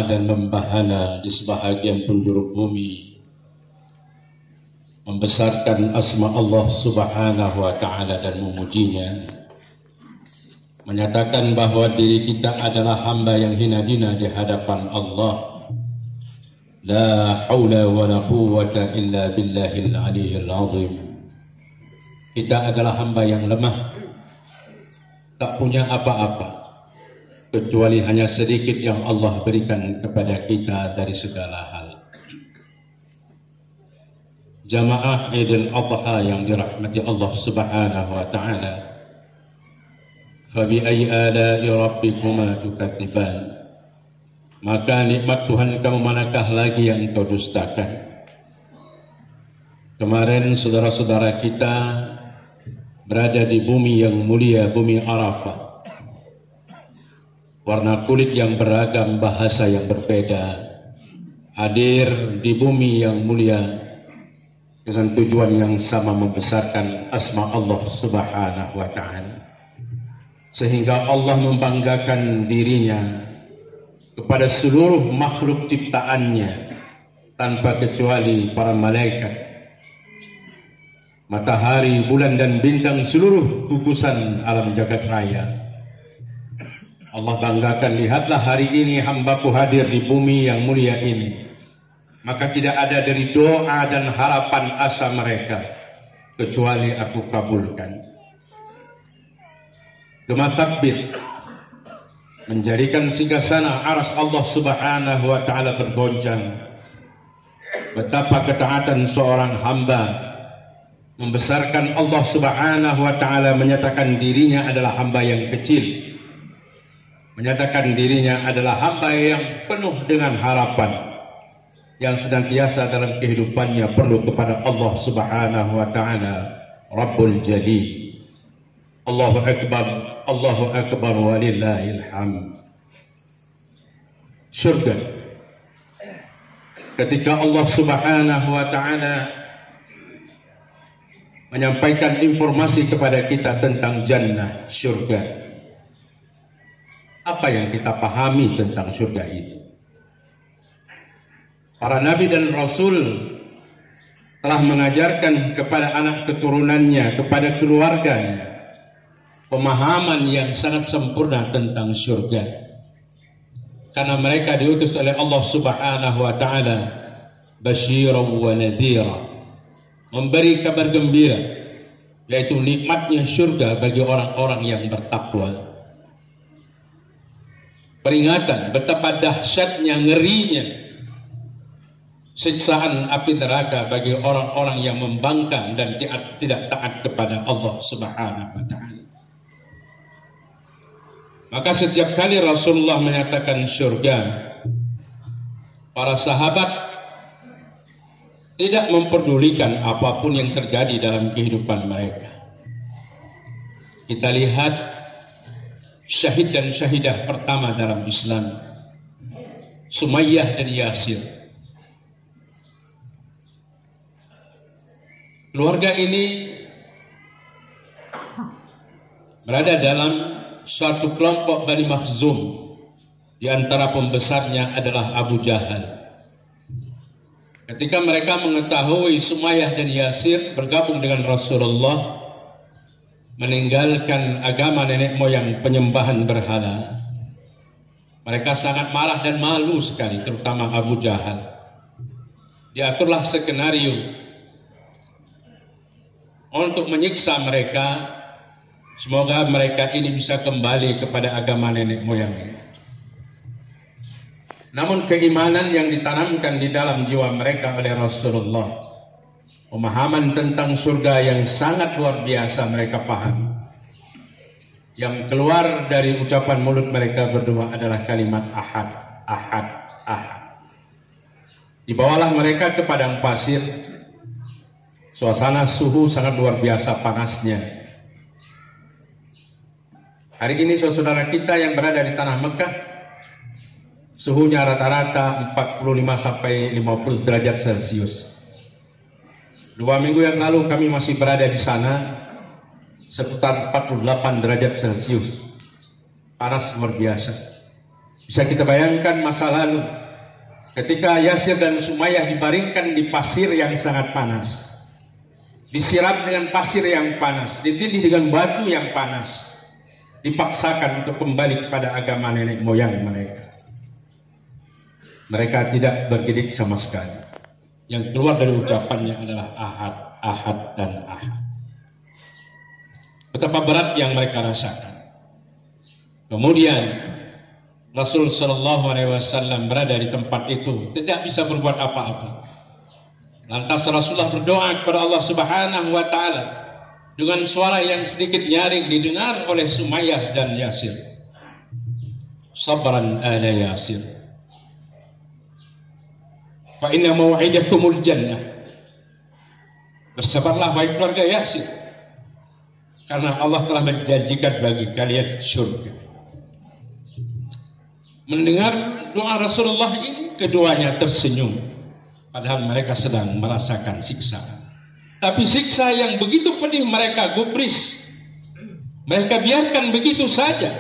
Dan membahana di sebahagian penjuru bumi membesarkan asma Allah subhanahu wa ta'ala dan memujinya, menyatakan bahwa diri kita adalah hamba yang hina dina di hadapan Allah. La haula wa la quwwata illa billahil aliyyil azim. Kita adalah hamba yang lemah, tak punya apa-apa kecuali hanya sedikit yang Allah berikan kepada kita dari segala hal. Jamaah Idul Adha yang dirahmati Allah subhanahu wa ta'ala, fabi ayyi ala'i rabbikuma tukadziban, maka nikmat Tuhan kamu manakah lagi yang engkau dustakan. Kemarin saudara-saudara kita berada di bumi yang mulia, bumi Arafah. Warna kulit yang beragam, bahasa yang berbeda, hadir di bumi yang mulia dengan tujuan yang sama, membesarkan asma Allah subhanahu wa ta'ala, sehingga Allah membanggakan dirinya kepada seluruh makhluk ciptaannya tanpa kecuali para malaikat, matahari, bulan dan bintang, seluruh gugusan alam jagat raya. Allah banggakan, lihatlah hari ini hambaku hadir di bumi yang mulia ini, maka tidak ada dari doa dan harapan asa mereka kecuali aku kabulkan. Gema takbir menjadikan singgasana aras Allah subhanahu wa ta'ala bergoncang. Betapa ketaatan seorang hamba membesarkan Allah subhanahu wa ta'ala, menyatakan dirinya adalah hamba yang kecil, menyatakan dirinya adalah hamba yang penuh dengan harapan, yang senantiasa dalam kehidupannya perlu kepada Allah subhanahu wa ta'ala, Rabbul Jalil. Allahu Akbar walillahil hamd. Surga, ketika Allah subhanahu wa ta'ala menyampaikan informasi kepada kita tentang jannah, surga, apa yang kita pahami tentang surga itu? Para nabi dan rasul telah mengajarkan kepada anak keturunannya, kepada keluarganya, pemahaman yang sangat sempurna tentang surga, karena mereka diutus oleh Allah subhanahu wa ta'ala basyiran wa nadhira, memberi kabar gembira, yaitu nikmatnya surga bagi orang-orang yang bertakwa. Peringatan betapa dahsyatnya, ngerinya siksaan api neraka bagi orang-orang yang membangkang dan tidak taat kepada Allah subhanahu wa ta'ala. Maka setiap kali Rasulullah menyatakan surga, para sahabat tidak memperdulikan apapun yang terjadi dalam kehidupan mereka. Kita lihat syahid dan syahidah pertama dalam Islam, Sumayyah dan Yasir. Keluarga ini berada dalam suatu kelompok Bani Makhzum. Di antara pembesarnya adalah Abu Jahal. Ketika mereka mengetahui Sumayyah dan Yasir bergabung dengan Rasulullah, meninggalkan agama nenek moyang penyembahan berhala, mereka sangat marah dan malu sekali, terutama Abu Jahal. Diaturlah skenario untuk menyiksa mereka, semoga mereka ini bisa kembali kepada agama nenek moyangnya. Namun keimanan yang ditanamkan di dalam jiwa mereka oleh Rasulullah, pemahaman tentang surga yang sangat luar biasa mereka paham. Yang keluar dari ucapan mulut mereka berdua adalah kalimat ahad, ahad, ahad. Dibawalah mereka ke padang pasir. Suasana suhu sangat luar biasa panasnya. Hari ini saudara kita yang berada di tanah Mekah, suhunya rata-rata 45 sampai 50 derajat Celcius. 2 minggu yang lalu kami masih berada di sana, sekitar 48 derajat Celcius. Panas luar biasa. Bisa kita bayangkan masa lalu, ketika Yasir dan Sumayyah dibaringkan di pasir yang sangat panas, disiram dengan pasir yang panas, ditindih dengan batu yang panas, dipaksakan untuk kembali kepada agama nenek moyang mereka. Mereka tidak bergidik sama sekali. Yang keluar dari ucapannya adalah ahad, ahad, dan ahad. Betapa berat yang mereka rasakan. Kemudian Rasul Shallallahu Alaihi Wasallam berada di tempat itu, tidak bisa berbuat apa-apa. Lantas Rasulullah berdoa kepada Allah Subhanahu Wa Taala dengan suara yang sedikit nyaring didengar oleh Sumayyah dan Yasir. Sabran ala Yasir, fa inna mau'idakumul jannah. Bersabarlah wahai keluarga Yasir, karena Allah telah menjanjikan bagi kalian surga. Mendengar doa Rasulullah ini, keduanya tersenyum, padahal mereka sedang merasakan siksaan. Tapi siksa yang begitu pedih mereka gubris, mereka biarkan begitu saja,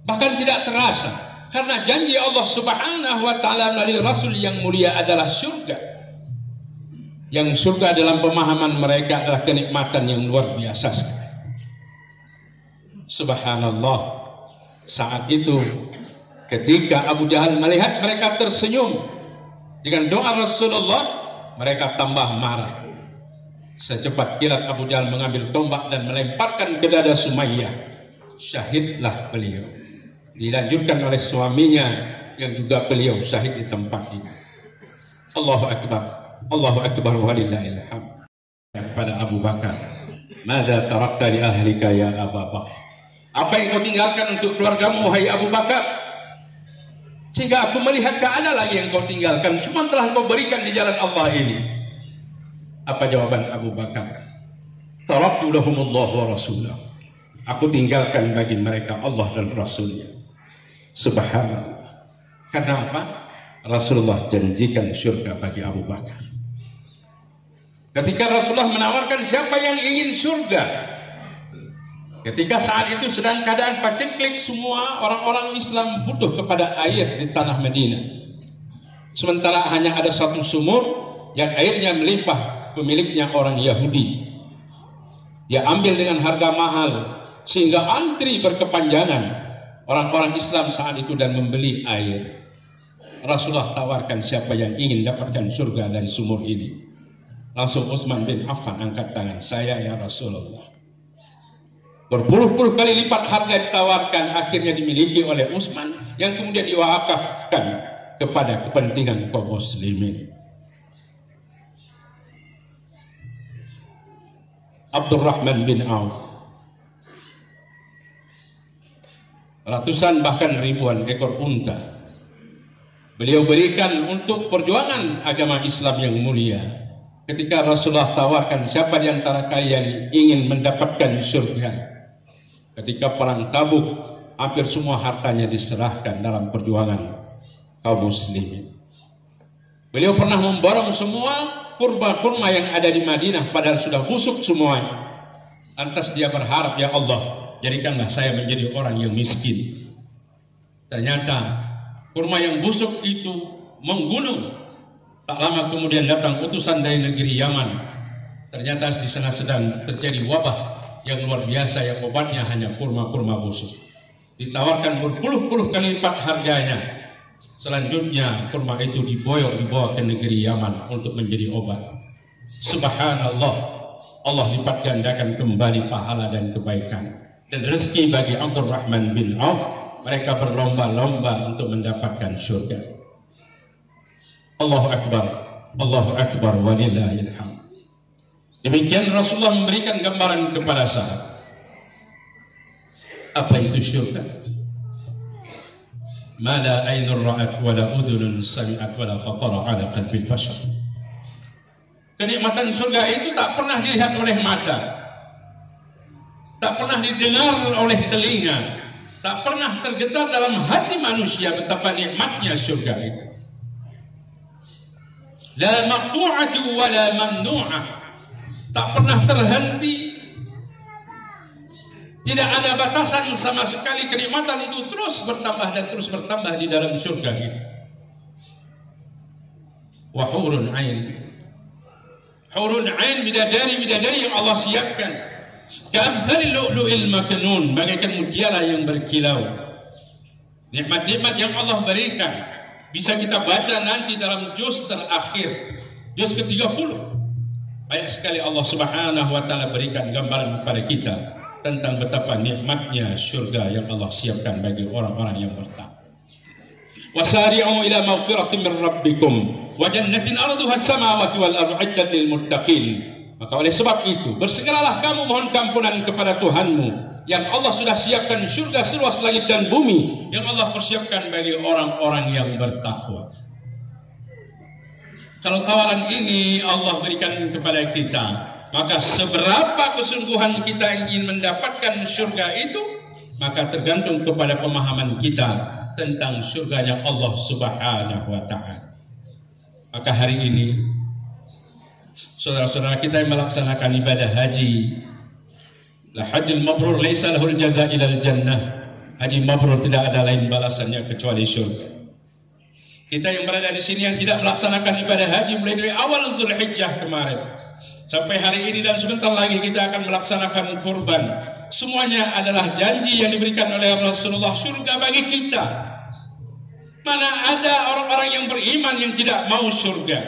bahkan tidak terasa. Karena janji Allah Subhanahu Wa Taala melalui Rasul yang mulia adalah surga. Yang surga dalam pemahaman mereka adalah kenikmatan yang luar biasa sekali. Subhanallah. Saat itu ketika Abu Jahal melihat mereka tersenyum dengan doa Rasulullah, mereka tambah marah. Secepat kilat Abu Jahal mengambil tombak dan melemparkan ke dada Sumayyah. Syahidlah beliau. Dilanjutkan oleh suaminya yang juga beliau syahid di tempat ini. Allahu Akbar, Allahu Akbar walillahil hamd. Kepada Abu Bakar, "Madza tarakta li ahlika ya Abu Bakar?" Apa yang kau tinggalkan untuk keluargamu wahai Abu Bakar? Sehingga aku melihat tak ada lagi yang kau tinggalkan, cuma telah kau berikan di jalan Allah ini. Apa jawaban Abu Bakar? Taraktu lahumullah wa rasulah. Aku tinggalkan bagi mereka Allah dan Rasulnya. Subhanallah. Karena apa? Rasulullah janjikan surga bagi Abu Bakar. Ketika Rasulullah menawarkan siapa yang ingin surga, ketika saat itu sedang keadaan paceklik, semua orang-orang Islam butuh kepada air di tanah Madinah. Sementara hanya ada satu sumur yang airnya melimpah, pemiliknya orang Yahudi. Dia ambil dengan harga mahal sehingga antri berkepanjangan orang-orang Islam saat itu dan membeli air. Rasulullah tawarkan siapa yang ingin dapatkan surga dari sumur ini. Langsung Utsman bin Affan angkat tangan, saya ya Rasulullah. Berpuluh-puluh kali lipat harga ditawarkan, akhirnya dimiliki oleh Utsman yang kemudian diwakafkan kepada kepentingan kaum muslimin. Abdurrahman bin Auf, ratusan bahkan ribuan ekor unta beliau berikan untuk perjuangan agama Islam yang mulia. Ketika Rasulullah tawarkan, siapa di antara kalian ingin mendapatkan surga? Ketika perang Tabuk, hampir semua hartanya diserahkan dalam perjuangan kaum muslimin. Beliau pernah memborong semua kurma-kurma yang ada di Madinah, padahal sudah busuk semuanya. Lantas dia berharap, ya Allah, jadikanlah saya menjadi orang yang miskin. Ternyata kurma yang busuk itu menggunung. Tak lama kemudian datang utusan dari negeri Yaman. Ternyata di sana sedang terjadi wabah yang luar biasa, yang obatnya hanya kurma-kurma busuk. Ditawarkan berpuluh-puluh kali lipat harganya. Selanjutnya kurma itu dibawa ke negeri Yaman untuk menjadi obat. Subhanallah, Allah lipat gandakan kembali pahala dan kebaikan dan rezeki bagi Abdurrahman bin Auf. Mereka berlomba-lomba untuk mendapatkan surga. Allahu Akbar, walillahil hamd. Demikian Rasulullah memberikan gambaran kepada sahabat. Apa itu surga? Ma la aynun ra'at wa la udhunun sami'at wa la khatara ala qalbil bashar. Kenikmatan surga itu tak pernah dilihat oleh mata, tak pernah didengar oleh telinga, tak pernah tergetar dalam hati manusia betapa nikmatnya surga itu. La maqtu'atu wa la mamnu'ah. Tak pernah terhenti, tidak ada batasan sama sekali. Kenikmatan itu terus bertambah dan terus bertambah di dalam surga itu. Wa hurun ain. Hurun ain, bidadari yang Allah siapkan. Ka'amthali lu'lu'il maknun, bagaikan mutiara yang berkilau. Nikmat-nikmat yang Allah berikan bisa kita baca nanti dalam juz terakhir, juz ke-30. Banyak sekali Allah Subhanahu wa taala berikan gambaran kepada kita tentang betapa nikmatnya surga yang Allah siapkan bagi orang-orang yang bertakwa. Wasari'u ila maghfiratin min rabbikum wa jannatin 'arduha as-samawati wal ardu 'iddat lil muttaqin. Maka oleh sebab itu, bersegeralah kamu mohon kampunan kepada Tuhanmu yang Allah sudah siapkan surga seluas langit dan bumi yang Allah persiapkan bagi orang-orang yang bertakwa. Kalau tawaran ini Allah berikan kepada kita, maka seberapa kesungguhan kita ingin mendapatkan surga itu, maka tergantung kepada pemahaman kita tentang surganya Allah Subhanahu wa ta'ala. Maka hari ini saudara-saudara kita yang melaksanakan ibadah haji, la hajjul mabrur laisa lahul jazaa ilal jannah. Haji mabrur tidak ada lain balasannya kecuali surga. Kita yang berada di sini yang tidak melaksanakan ibadah haji mulai dari awal Zulhijjah kemarin sampai hari ini dan sebentar lagi kita akan melaksanakan kurban. Semuanya adalah janji yang diberikan oleh Rasulullah, surga bagi kita. Mana ada orang-orang yang beriman yang tidak mau surga?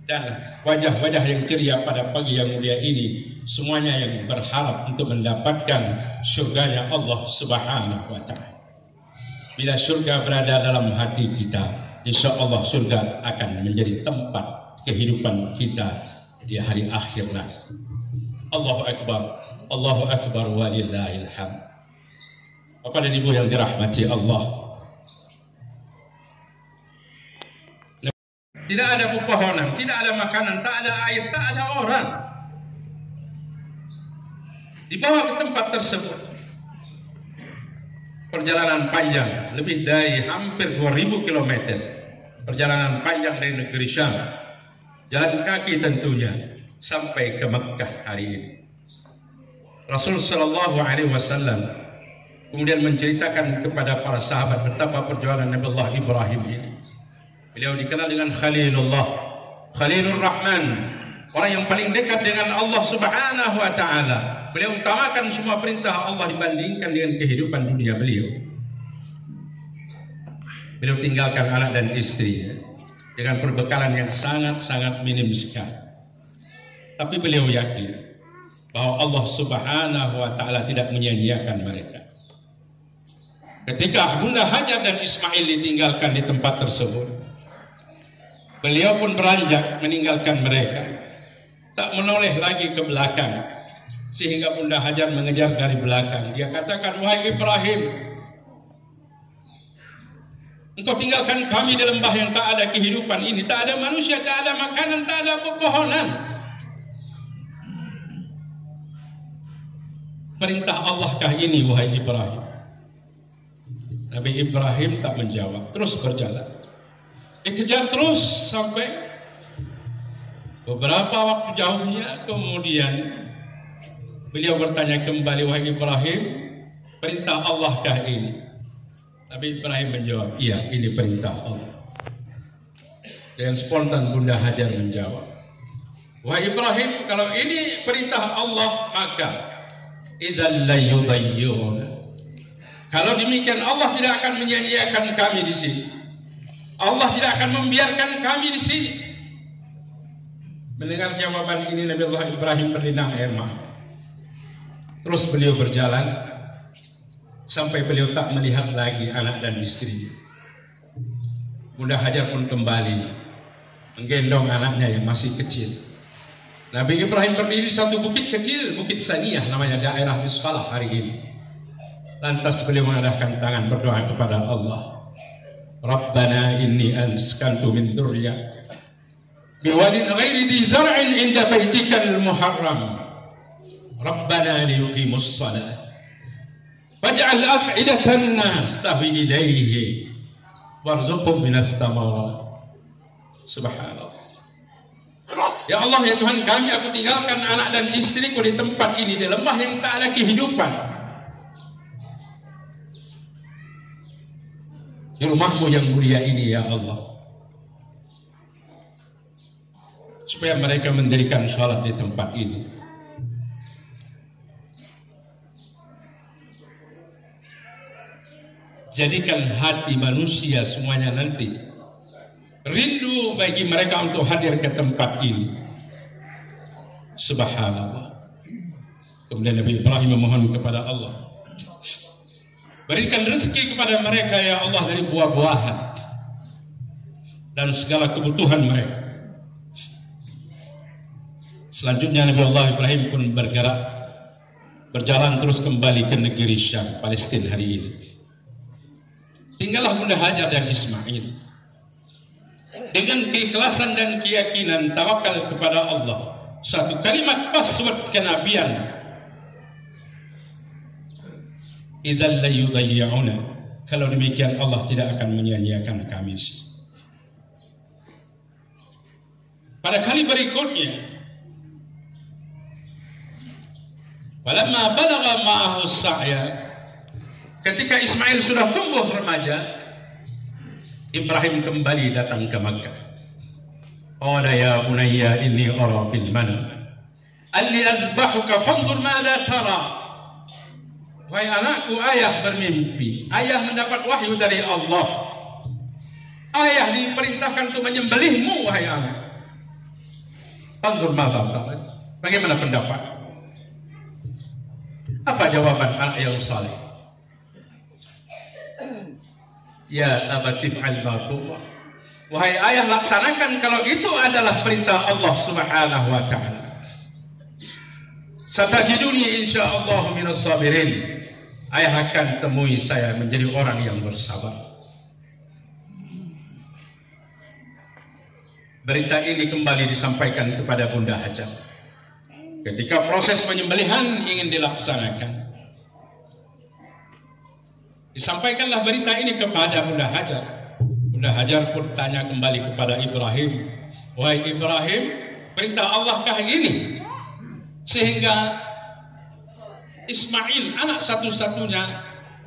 Dan wajah-wajah yang ceria pada pagi yang mulia ini semuanya yang berharap untuk mendapatkan surganya Allah Subhanahu wa ta'ala. Bila surga berada dalam hati kita, insya Allah surga akan menjadi tempat kehidupan kita di hari akhir nanti. Allahu Akbar, walillahil hamd. Bapak dan Ibu yang dirahmati Allah, tidak ada pepohonan, tidak ada makanan, tak ada air, tak ada orang. Dibawa ke tempat tersebut. Perjalanan panjang, lebih dari hampir 2000 km. Perjalanan panjang dari negeri Syam. Jalan kaki tentunya sampai ke Mekkah hari ini. Rasul sallallahu alaihi wasallam kemudian menceritakan kepada para sahabat betapa perjuangan Nabi Allah Ibrahim ini. Beliau dikenal dengan Khalilullah, Khalilur Rahman, orang yang paling dekat dengan Allah Subhanahu wa ta'ala. Beliau utamakan semua perintah Allah dibandingkan dengan kehidupan dunia beliau. Beliau tinggalkan anak dan istri dengan perbekalan yang sangat-sangat minim sekali. Tapi beliau yakin bahwa Allah Subhanahu wa ta'ala tidak menyia-nyiakan mereka. Ketika Bunda Hajar dan Ismail ditinggalkan di tempat tersebut, beliau pun beranjak meninggalkan mereka, tak menoleh lagi ke belakang, sehingga Bunda Hajar mengejar dari belakang. Dia katakan, wahai Ibrahim, Engkau tinggalkan kami di lembah yang tak ada kehidupan ini, tak ada manusia, tak ada makanan, tak ada pepohonan. Perintah Allahkah ini, wahai Ibrahim? Nabi Ibrahim tak menjawab, terus berjalan. Dikejar terus sampai beberapa waktu jauhnya, kemudian beliau bertanya kembali, wahai Ibrahim, perintah Allahkah ini? Nabi Ibrahim menjawab, iya, ini perintah Allah. Dengan spontan Bunda Hajar menjawab, wahai Ibrahim, kalau ini perintah Allah, maka idzal la yudayyuna. Kalau demikian Allah tidak akan menyia-nyiakan kami di sini. Allah tidak akan membiarkan kami di sini. Mendengar jawaban ini, Nabi Allah Ibrahim berlinang air mata. Terus beliau berjalan sampai beliau tak melihat lagi anak dan istrinya. Bunda Hajar pun kembali menggendong anaknya yang masih kecil. Nabi Ibrahim berdiri di satu bukit kecil, Bukit Saniyah namanya, daerah Misfalah hari ini. Lantas beliau mengadahkan tangan berdoa kepada Allah. Rabbana inni anskantu min dzurriyyati biwadin ghairi dzi zar'in 'inda baitikal muharram. Rabbana liyuqimus shalah faj'al af'idatan nas tahwi ilaihi warzuqhum minats thamarat. Subhanallah. Ya Allah, ya Tuhan kami, aku tinggalkan anak dan istriku di tempat ini, di lembah yang tak ada kehidupan, di rumahmu yang mulia ini, ya Allah, supaya mereka mendirikan sholat di tempat ini. Jadikan hati manusia semuanya nanti rindu bagi mereka untuk hadir ke tempat ini. Subhanallah. Kemudian Nabi Ibrahim memohon kepada Allah, berikan rezeki kepada mereka, ya Allah, dari buah-buahan dan segala kebutuhan mereka. Selanjutnya Nabi Allah Ibrahim pun bergerak, berjalan terus kembali ke negeri Syam, Palestina hari ini. Tinggallah Bunda Hajar dan Ismail dengan keikhlasan dan keyakinan, tawakal kepada Allah. Satu kalimat password kenabian, idzal la yudayyuna. Kalau demikian Allah tidak akan menyia-nyiakan kami. Pada kali berikutnya, falamma balagha ma'ahu as-sa'ya, ketika Ismail sudah tumbuh remaja, Ibrahim kembali datang ke Makkah. Qala ya bunayya inni ara fil manam alli azbahuka fanzur madza tara. Wahai anakku, ayah bermimpi, ayah mendapat wahyu dari Allah. Ayah diperintahkan untuk menyembelihmu, wahai anak. Fanzur madza tara. Bagaimana pendapat? Apa jawaban anak yang saleh? Ya abati fa'al ma tu'mar. Wahai ayah, laksanakan kalau itu adalah perintah Allah Subhanahu wa ta'ala. Satajiduni insyaallah minas sabirin. Ayah akan temui saya menjadi orang yang bersabar. Berita ini kembali disampaikan kepada Bunda Hajar ketika proses penyembelihan ingin dilaksanakan. Disampaikanlah berita ini kepada Bunda Hajar. Bunda Hajar pun tanya kembali kepada Ibrahim, wahai Ibrahim, perintah Allahkah ini? Sehingga Ismail, anak satu-satunya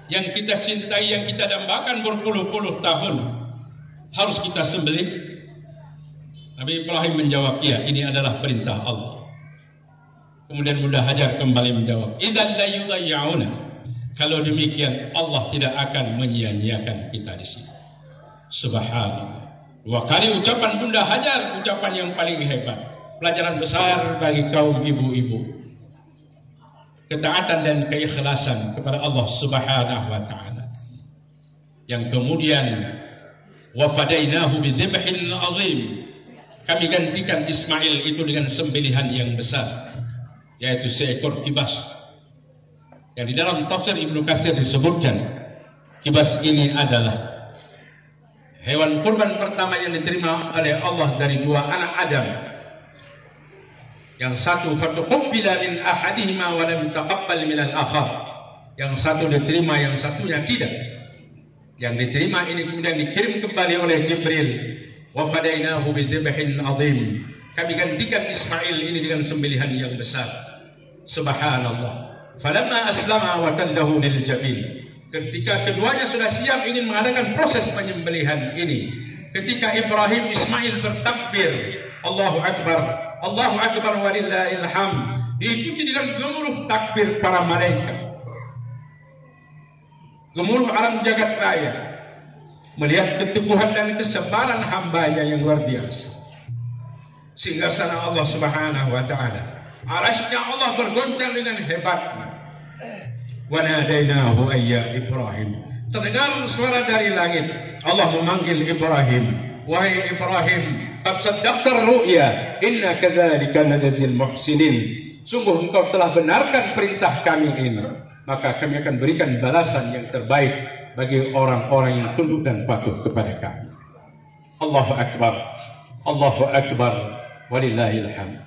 yang kita cintai, yang kita dambakan berpuluh-puluh tahun, harus kita sembelih? Nabi Ibrahim menjawab, iya, ini adalah perintah Allah. Kemudian Bunda Hajar kembali menjawab, idzal la yudayyuna. Kalau demikian Allah tidak akan menyia-nyiakan kita di sini. Subhanallah. Dua kali ucapan Bunda Hajar, ucapan yang paling hebat, pelajaran besar bagi kaum ibu-ibu. Ketaatan dan keikhlasan kepada Allah Subhanahu wa ta'ala, yang kemudian wafadainahu bidzibhin azim, kami gantikan Ismail itu dengan sembelihan yang besar, yaitu seekor kibas. Yang di dalam tafsir Ibnu Katsir disebutkan, kibas ini adalah Hewan kurban pertama yang diterima oleh Allah dari dua anak Adam. Yang satu fatuqabbala min ahadihima wa lam taqabbal min al-akhar. Yang satu diterima, yang satunya tidak. Yang diterima ini kemudian dikirim kembali oleh Jibril. Wa fadainahu bi dzibhin azim. Kami gantikan Ismail ini dengan sembelihan yang besar. Subhanallah. Falamma aslama wa tallahu lil jabin. Ketika keduanya sudah siap ingin mengadakan proses penyembelihan ini, ketika Ibrahim Ismail bertakbir, Allahu Akbar walillahil hamd, diikuti dengan gemuruh takbir para malaikat, gemuruh alam jagat raya, melihat keteguhan dan kesabaran hambanya yang luar biasa. Singgasana Allah Subhanahu wa taala, arasy-Nya Allah bergoncang dengan hebatnya. Wa nadainahu ayya Ibrahim. Terdengar suara dari langit. Allah memanggil Ibrahim. Wahai Ibrahim, qad saddaqta ru'ya, inna kadzalika najzil muhsinin. Sungguh engkau telah benarkan perintah kami ini, maka kami akan berikan balasan yang terbaik bagi orang-orang yang tunduk dan patuh kepada kami. Allahu Akbar. Allahu Akbar. Walillahil hamd.